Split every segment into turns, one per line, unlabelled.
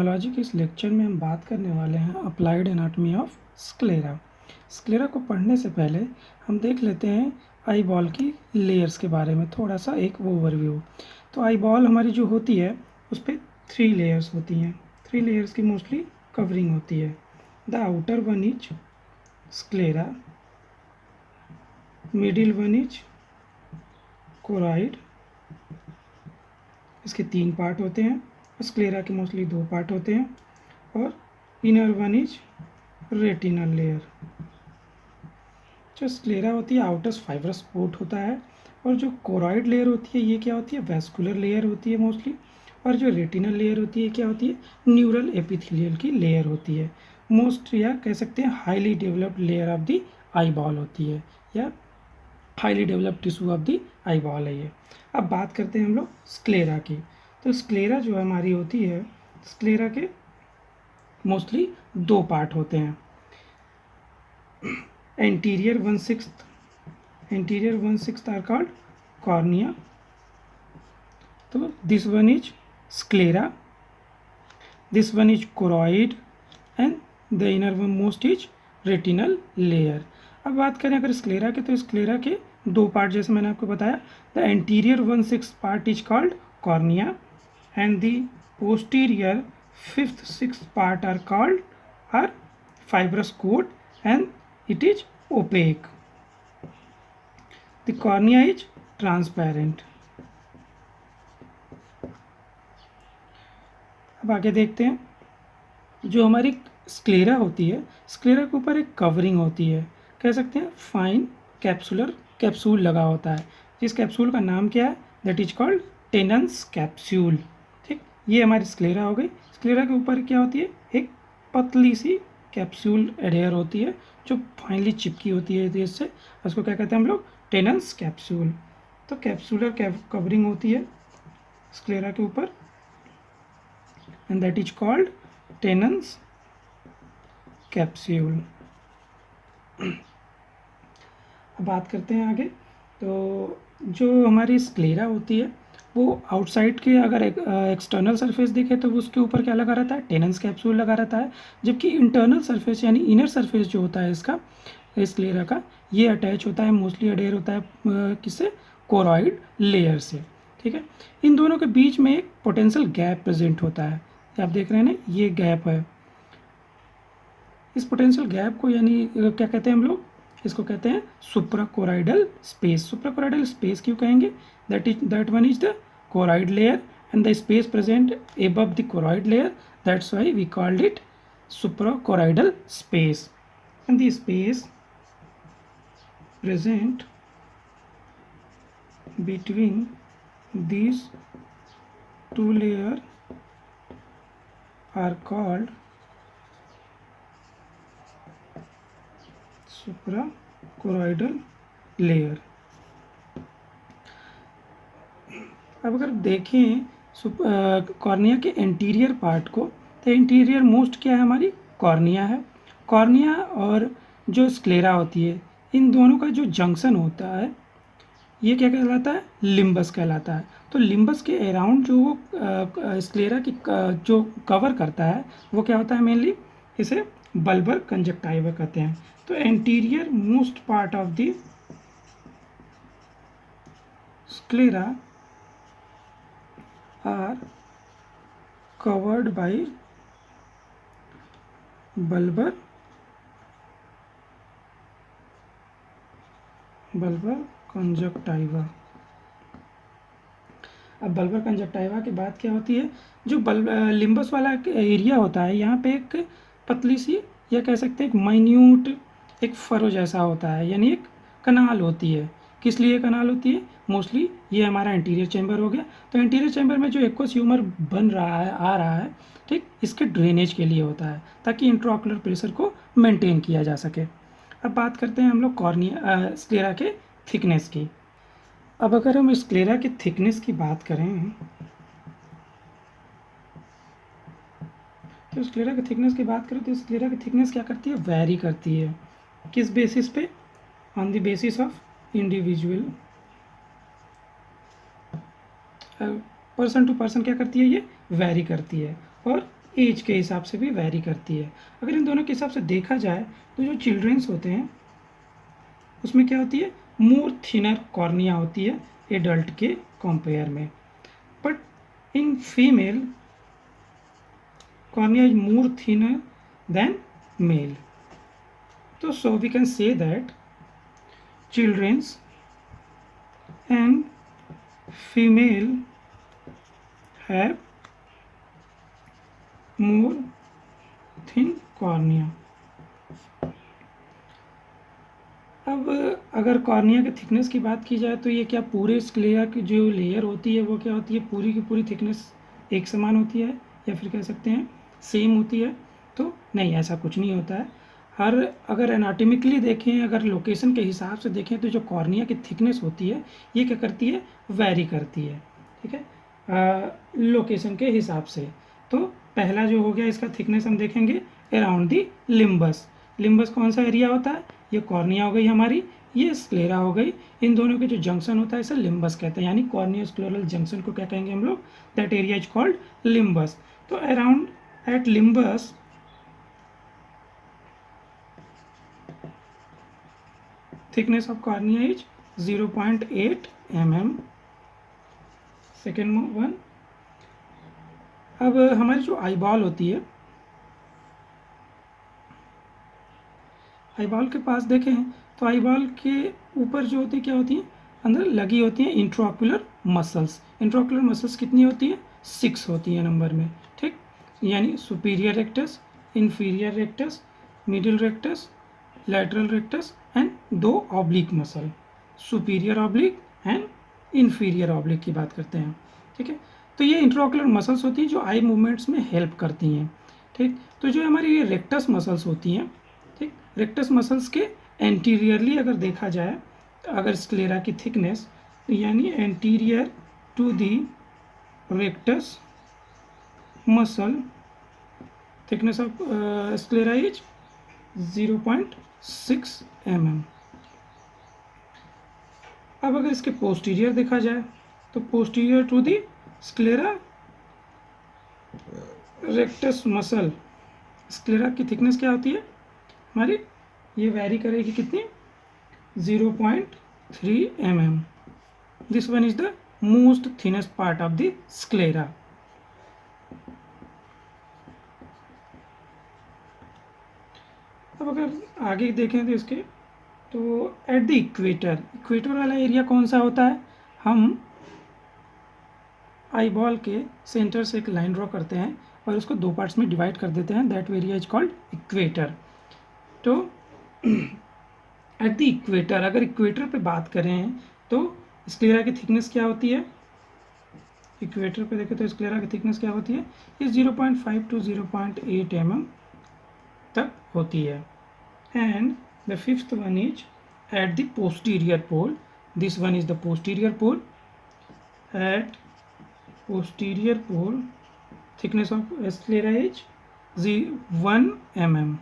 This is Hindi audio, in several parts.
ऑप्थेल्मोलॉजी के इस लेक्चर में हम बात करने वाले हैं applied anatomy of sclera. Sclera को पढ़ने से पहले हम देख लेते हैं आई बॉल की लेयर्स के बारे में थोड़ा सा एक ओवरव्यू। तो आई बॉल हमारी जो होती है उस पर 3 लेयर्स होती हैं। 3 लेयर्स की मोस्टली कवरिंग होती है। The outer one is sclera, middle one is choroid, इसके 3 पार्ट होते हैं। स्क्लेरा के मोस्टली 2 पार्ट होते हैं। और inner one is retinal layer. जो स्क्लेरा होती है आउटर फाइब्रस कोट होता है, और जो कोरॉइड लेयर होती है ये क्या होती है, वैस्कुलर लेयर होती है मोस्टली। और जो रेटिनल लेयर होती है क्या होती है, न्यूरल एपिथेलियल की लेयर होती है। मोस्ट या कह सकते हैं highly developed layer of the eye ball होती है, या highly developed tissue of the eye ball है ये। अब बात करते हैं हम लोग स्क्लेरा की। तो स्क्लेरा जो हमारी होती है, स्क्लेरा के मोस्टली 2 पार्ट होते हैं। Anterior 1/6 are called cornea. तो this one is sclera, this one is choroid, and the inner one most is retinal layer. अब बात करें अगर स्क्लेरा के, तो स्क्लेरा के 2 पार्ट जैसे मैंने आपको बताया। The anterior 1/6 part is called cornea, and the posterior 5th-6th part are called are fibrous coat, and it is opaque. The cornea is transparent. अब आगे देखते हैं, जो हमारी स्क्लेरा होती है, स्क्लेरा के ऊपर एक कवरिंग होती है, कह सकते हैं फाइन कैप्सूल लगा होता है। जिस कैप्सूल का नाम क्या है, that is called Tenon's capsule. ठीक, ये हमारी स्क्लेरा हो गई। स्क्लेरा के ऊपर क्या होती है, एक पतली सी कैप्सूल एडेयर होती है जो फाइनली चिपकी होती है इससे। उसको क्या कहते हैं हम लोग, टेनन्स कैप्सूल। तो कैप्सूलर कवरिंग होती है स्क्लेरा के ऊपर, and that is called Tenon's capsule. अब बात करते हैं आगे। तो जो हमारी स्क्लेरा होती है वो आउटसाइड के अगर एक्सटर्नल सरफेस दिखे तो उसके ऊपर क्या लगा रहता है, टेनन्स कैप्सूल लगा रहता है। जबकि इंटरनल सरफेस यानी इनर सरफेस जो होता है इसका, स्क्लेरा का, ये अटैच होता है, मोस्टली अडेयर होता है किससे, कोरॉइड लेयर से। ठीक है, इन दोनों के बीच में एक पोटेंशियल गैप प्रेजेंट होता है। आप देख रहे हैं ना, ये गैप है। इस पोटेंशियल गैप को यानी क्या कहते हैं हम लोग, इसको कहते हैं सुप्राकोराइडल स्पेस। सुप्राकोराइडल स्पेस क्यों कहेंगे, that one is the choroid layer, and the space present above the choroid layer, that's why we called it suprachoroidal space. And the space present between these 2 layers are called suprachoroidal layer. अब अगर देखें कॉर्निया के इंटीरियर पार्ट को, तो इंटीरियर मोस्ट क्या है, हमारी कॉर्निया है। कॉर्निया और जो स्क्लेरा होती है, इन दोनों का जो जंक्शन होता है ये क्या कहलाता है, लिम्बस कहलाता है। तो लिम्बस के अराउंड जो वो स्क्लेरा की जो कवर करता है वो क्या होता है, मेनली इसे बल्बर कंजक्टाइवा कहते हैं। तो anterior most part of the sclera are covered by bulbar conjunctiva। अब बल्बर कंजक्टाइवा की बात क्या होती है, जो लिम्बस वाला एरिया होता है, यहाँ पे एक पतली सी, या कह सकते हैं एक माइन्यूट एक फरो जैसा होता है, यानी एक कनाल होती है। किस लिए कनाल होती है, मोस्टली ये हमारा इंटीरियर चैम्बर हो गया। तो इंटीरियर चैम्बर में जो एक्वस ह्यूमर बन रहा है, आ रहा है, ठीक, इसके ड्रेनेज के लिए होता है, ताकि इंट्राओकुलर प्रेशर को मेंटेन किया जा सके। अब बात करते हैं हम लोग कॉर्निया स्क्लेरा के थिकनेस की। अब अगर हम स्क्लेरा की थिकनेस की बात करें, तो स्क्लेरा की थिकनेस की बात करें तो स्क्लेरा की थिकनेस क्या करती है, वैरी करती है। किस बेसिस पे, on the basis of individual, person to person क्या करती है, ये वैरी करती है। और एज के हिसाब से भी वैरी करती है। अगर इन दोनों के हिसाब से देखा जाए तो जो चिल्ड्रेंस होते हैं उसमें क्या होती है, मोर थिनर कॉर्निया होती है एडल्ट के कंपेयर में, but in female cornea is more thinner than male. So we can say that children's and female have more thin cornea. अब अगर कॉर्निया के थिकनेस की बात की जाए तो ये क्या पूरे स्क्लेरा की जो लेयर होती है वो क्या होती है, पूरी की पूरी थिकनेस एक समान होती है, या फिर कह सकते हैं सेम होती है? तो नहीं, ऐसा कुछ नहीं होता है। हर अगर एनाटॉमिकली देखें, अगर लोकेशन के हिसाब से देखें तो जो कॉर्निया की थिकनेस होती है ये क्या करती है, वैरी करती है, ठीक है, लोकेशन के हिसाब से। तो पहला जो हो गया इसका थिकनेस हम देखेंगे अराउंड दी लिम्बस। लिम्बस कौन सा एरिया होता है, ये कॉर्निया हो गई हमारी, ये स्क्लेरा हो गई, इन दोनों के जो जंक्शन होता है इसे लिम्बस कहते हैं, यानी कॉर्नियो स्क्लेरल जंक्शन को क्या कहेंगे हम लोग, that area is called limbus. तो around at limbus thickness of cornea is 0.8 mm. Second one, अब हमारी जो आई बॉल होती है, आई बॉल के पास देखें तो आई बॉल के ऊपर जो होती है क्या होती है, अंदर लगी होती है इंट्राओक्युलर मसल्स। इंट्राओक्युलर मसल्स कितनी होती है, 6 होती है नंबर में, ठीक, यानी superior rectus, inferior rectus, middle rectus, lateral rectus and 2 oblique muscle, superior oblique and inferior oblique की बात करते हैं, ठीक है। तो ये इंट्राओक्युलर मसल्स होती हैं जो आई मूवमेंट्स में हेल्प करती हैं, ठीक। तो जो हमारी ये रेक्टस मसल्स होती हैं, ठीक, रेक्टस मसल्स के एंटीरियरली अगर देखा जाए, अगर स्क्लेरा की थिकनेस, यानी anterior to the rectus muscle thickness of sclera is 0.6 mm। अब अगर इसके पोस्टीरियर देखा जाए तो posterior to the sclera rectus muscle, sclera की थिकनेस क्या होती है हमारी, ये वैरी करेगी कितनी, 0.3 mm। This one is the most thinnest part of the sclera. अब अगर आगे देखें तो इसके, तो एट द इक्वेटर, इक्वेटर वाला एरिया कौन सा होता है, हम आई बॉल के सेंटर से एक लाइन ड्रॉ करते हैं और उसको 2 पार्ट्स में डिवाइड कर देते हैं, that area is called equator. तो एट द इक्वेटर, अगर इक्वेटर पे बात करें तो स्क्लेरा की थिकनेस क्या होती है, इक्वेटर पे देखें तो स्क्लेरा की थिकनेस क्या होती है, ये 0.5 to 0.8 mm तक होती है। And the fifth one is at the posterior pole, this one is the posterior pole, at posterior pole thickness of sclera is 1 mm,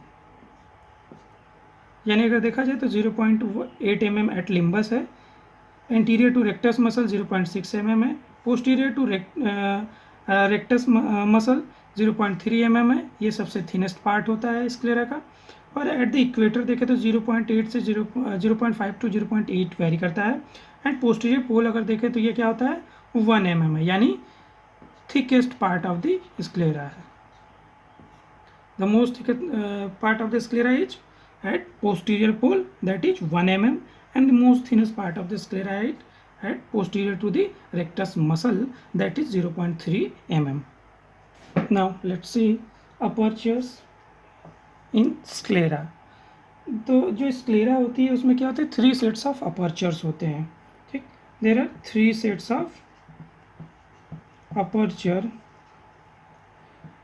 यानी अगर देखा जाए तो 0.8 mm एट लिम्बस है, anterior to rectus muscle 0.6 mm है, posterior to rectus muscle 0.3 mm है, ये सबसे थिनेस्ट पार्ट होता है स्क्लेरा का। और एट द इक्वेटर देखें तो 0.8 से 0.5 to 0.8 वेरी करता है। एंड पोस्टीरियर पोल अगर देखें तो ये क्या होता है, 1 mm है, यानी thickest part of the sclera है। The most thickest part of the sclera is at posterior pole, that is 1 mm, and the most thinnest part of the sclera at posterior to the rectus muscle, that is 0.3 mm. Now let's see apertures in sclera. तो जो स्क्लेरा होती है उसमें क्या होते हैं, 3 sets of apertures होते हैं, ठीक। there are 3 sets of aperture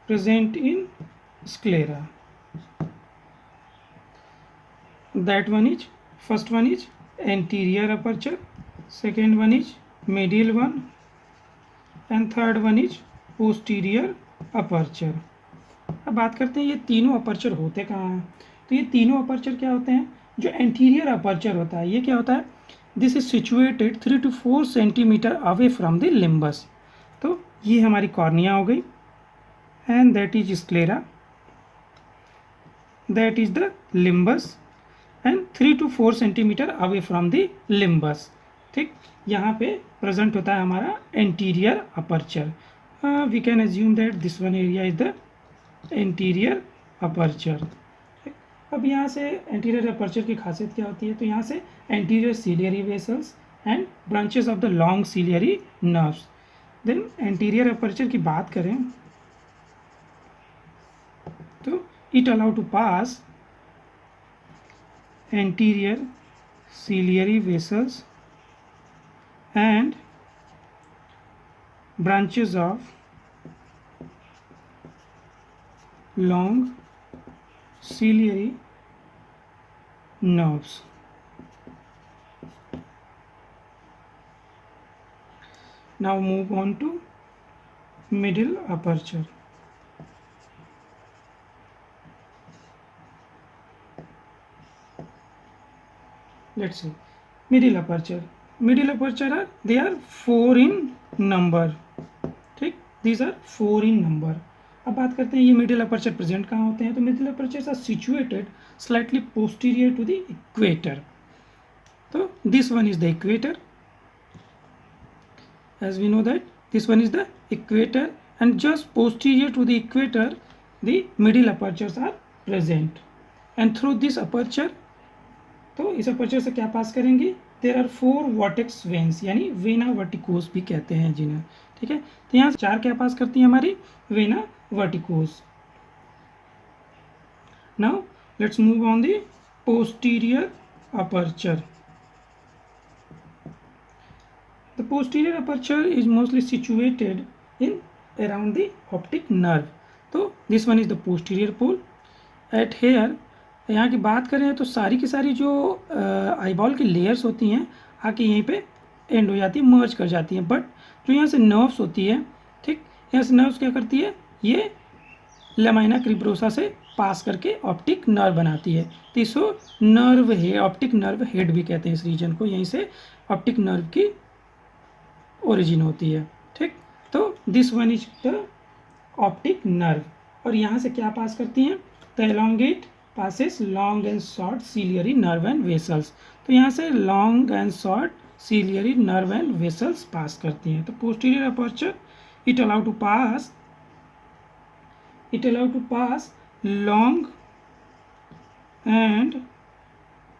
present in sclera. That one is, first one is anterior aperture, second one is medial one, and third one is posterior aperture. अब बात करते हैं ये तीनों अपर्चर होते कहाँ हैं, तो ये तीनों अपर्चर क्या होते हैं, जो एंटीरियर अपर्चर होता है ये क्या होता है, this is situated 3 to 4 centimetre away from the limbus. तो ये हमारी कॉर्निया हो गई, and that is sclera, that is the limbus and 3 to 4 centimetre away from the limbus. ठीक, यहाँ पे प्रेजेंट होता है हमारा anterior aperture. We can assume that this one area is the anterior aperture. अब यहाँ से एंटीरियर अपर्चर की खासियत क्या होती है, तो यहाँ से anterior ciliary vessels and branches of the long ciliary nerves. Then anterior aperture की बात करें तो it allow to pass anterior ciliary vessels and branches of long ciliary nerves। Now move on to middle aperture। Let's see middle aperture। middle aperture are they are 4 in number। ठीक, these are 4 in number। अब बात करते हैं ये मिडिल अपर्चर प्रेजेंट कहाँ होते हैं, तो middle apertures are situated slightly posterior to the equator. तो this one is the equator, as we know that this one is the equator and just posterior to the equator the middle apertures are present and through this aperture, तो इस अपर्चर से क्या पास करेंगे, देयर आर 4 वर्टेक्स वेन्स यानी वेना वर्टिकोस भी कहते हैं जिन्हें। ठीक है, तो यहाँ 4 क्या पास करती है हमारी vena vorticose. Now let's move on the posterior aperture. The posterior aperture is mostly situated in around the optic nerve. तो this one is the posterior pole at here. यहाँ की बात करें तो सारी की सारी जो आईबॉल की लेयर्स होती हैं आके यहीं पे एंड हो जाती है, मर्ज कर जाती हैं। बट जो यहाँ से नर्व्स होती है, ठीक, यहाँ से नर्व्स क्या करती है, ये लेमाइना क्रिब्रोसा से पास करके ऑप्टिक नर्व बनाती है। तो इसको नर्व है, ऑप्टिक नर्व हेड भी कहते हैं इस रीजन को। यहीं से ऑप्टिक नर्व की ओरिजिन होती है। ठीक, तो this one is the optic nerve. और यहाँ से क्या पास करती हैं, the elongate passes long and short ciliary nerve and vessels। तो यहाँ से long and short ciliary nerve and vessels पास करती हैं। तो posterior aperture it allow to pass long and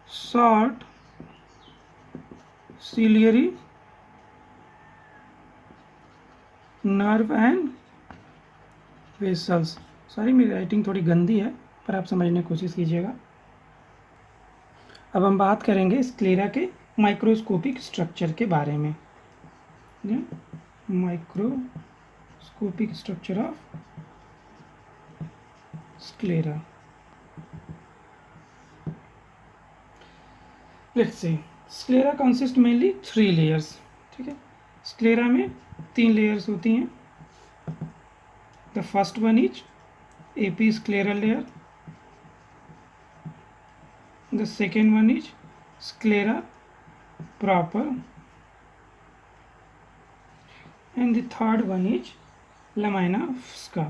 short ciliary nerve and vessels। Sorry मेरी राइटिंग थोड़ी गंदी है पर आप समझने की कोशिश कीजिएगा। अब हम बात करेंगे स्क्लेरा के माइक्रोस्कोपिक स्ट्रक्चर के बारे में। Microscopic structure of sclera. Let's say sclera consist mainly 3 layers. ठीक है, स्क्लेरा में 3 लेयर्स होती हैं। The first one is episcleral layer, the second one is sclera proper and the third one is lamina fusca।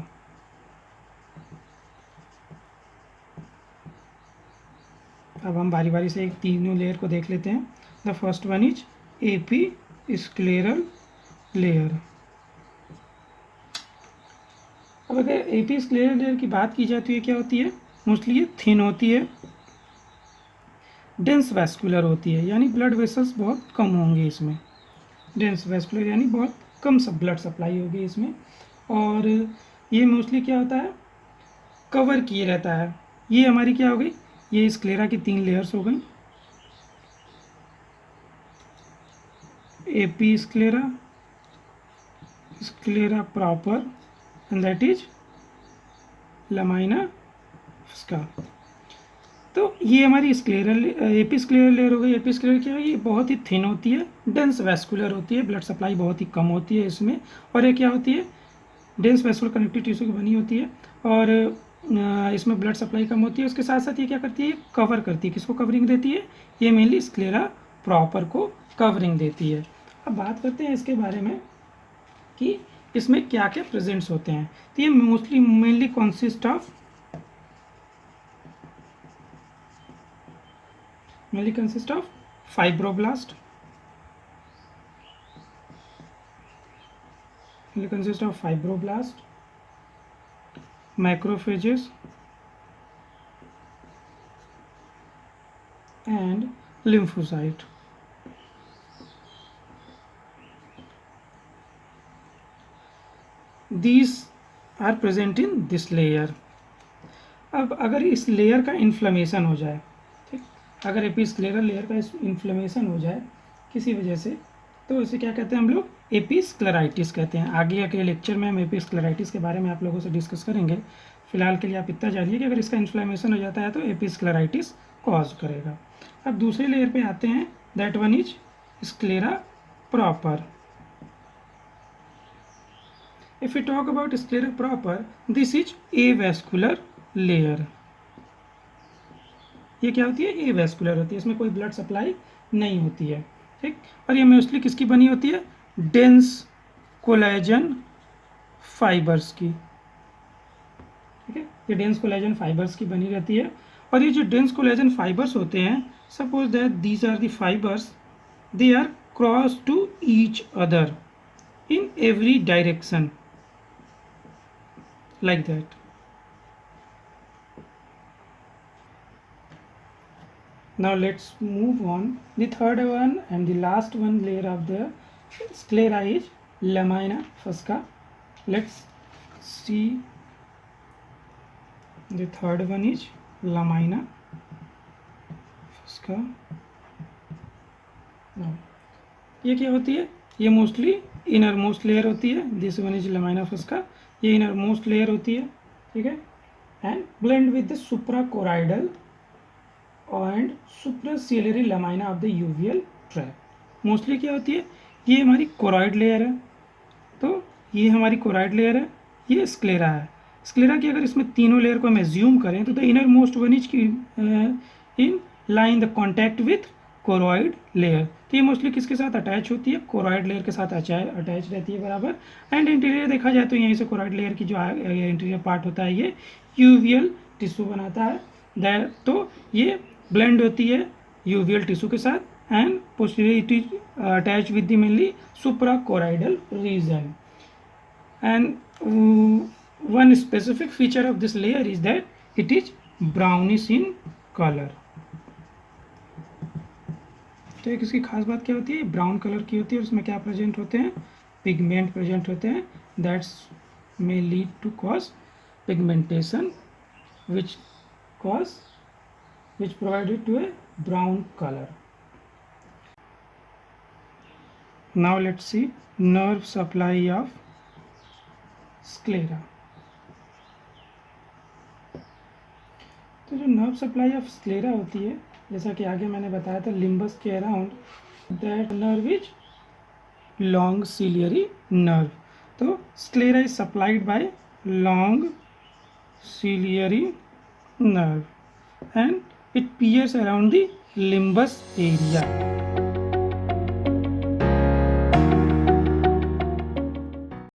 अब हम बारी बारी से एक तीनों लेयर को देख लेते हैं। The first one is episcleral layer. अब अगर एपीस्क्लेरल लेयर की बात की जाए तो ये क्या होती है, मोस्टली ये थिन होती है, डेंस वैस्कुलर होती है, यानी ब्लड वेसल्स बहुत कम होंगे इसमें। डेंस वैस्कुलर यानी बहुत कम सब ब्लड सप्लाई होगी इसमें। और ये मोस्टली क्या होता है, कवर किए रहता है। ये हमारी क्या हो गई, ये स्क्लेरा की 3 लेयर्स हो गई, episclera, sclera proper and that is lamina fusca. तो ये हमारी स्क्लेरल एपीस्क्लेरल लेयर हो गई। एपीस्क्लेरल क्या है, ये बहुत ही थिन होती है, डेंस वैस्कुलर होती है, ब्लड सप्लाई बहुत ही कम होती है इसमें। और ये क्या होती है, डेंस वैस्कुलर कनेक्टिव टिश्यू की बनी होती है और इसमें ब्लड सप्लाई कम होती है। उसके साथ साथ ये क्या करती है, कवर करती है। किसको कवरिंग देती है, ये मेनली स्क्लेरा प्रॉपर को कवरिंग देती है। अब बात करते हैं इसके बारे में कि इसमें क्या क्या प्रेजेंट्स होते हैं। तो ये mostly mainly consist of fibroblast, macrophages and lymphocyte. These are present in this layer. अब अगर इस लेयर का इन्फ्लेमेशन हो जाए, ठीक, अगर एपिस्क्लेरल लेयर का इन्फ्लेमेशन हो जाए किसी वजह से, तो इसे क्या कहते हैं हम लोग, एपिस्क्लेराइटिस कहते हैं। आगे के लेक्चर में हम एपिस्क्लेराइटिस के बारे में आप लोगों से डिस्कस करेंगे। फिलहाल के लिए आप इतना जानिए कि अगर इसका इन्फ्लेमेशन हो जाता है तो एपिस्क्लेराइटिस कॉज करेगा। अब दूसरे लेयर पे आते हैं, that one is sclera proper. If we talk about sclera proper, this is avascular layer. ये क्या होती है, एवेस्कुलर होती है, इसमें कोई ब्लड सप्लाई नहीं होती है, ठीक। और ये मोस्टली किसकी बनी होती है, डेंस कोलेजन फाइबर्स की, ठीक है। ये डेंस कोलेजन फाइबर्स की बनी रहती है। और ये जो डेंस कोलेजन फाइबर्स होते हैं, suppose that these are the fibres, they are cross to each other in every direction, like that. Now let's move on. The third one and the last one layer of the sclera is lamina fusca. Let's see. The third one is lamina fusca. Now ये क्या होती है, ये मोस्टली इनर मोस्ट लेयर होती है। This one is lamina fusca, ये इनर मोस्ट लेयर होती है, ठीक है। And blend with the suprachoroidal and supraciliary lamina of the uveal tract. Mostly क्या होती है, ये हमारी कोराइड लेयर है, तो ये हमारी कोराइड लेयर है, ये स्क्लेरा है। स्क्लेरा की अगर इसमें तीनों लेयर को हम एज्यूम करें तो the inner most one is in line the contact with choroid layer. तो ये मोस्टली किसके साथ अटैच होती है, कोरॉइड लेयर के साथ अटैच रहती है बराबर। एंड इंटीरियर देखा जाए तो यहीं से कोरॉइड लेयर की जो इंटीरियर पार्ट होता है ये यूवियल टिश्यू बनाता है। तो ये ब्लेंड होती है यूवियल टिश्यू के साथ and posterior it is attach with the mainly suprachoroidal region. And one specific feature of this layer is that it is brownish in color. तो एक इसकी खास बात क्या होती है, ब्राउन कलर की होती है। और इसमें क्या प्रेजेंट होते हैं, पिगमेंट प्रेजेंट होते हैं, that's may lead to cause pigmentation which provided to a brown color. Now let's see nerve supply of sclera. तो जो नर्व सप्लाई ऑफ स्क्लेरा होती है, जैसा कि आगे मैंने बताया था, लिम्बस के around, that nerve is long ciliary nerve. तो sclera is supplied by long ciliary nerve and it pierce around the limbus area.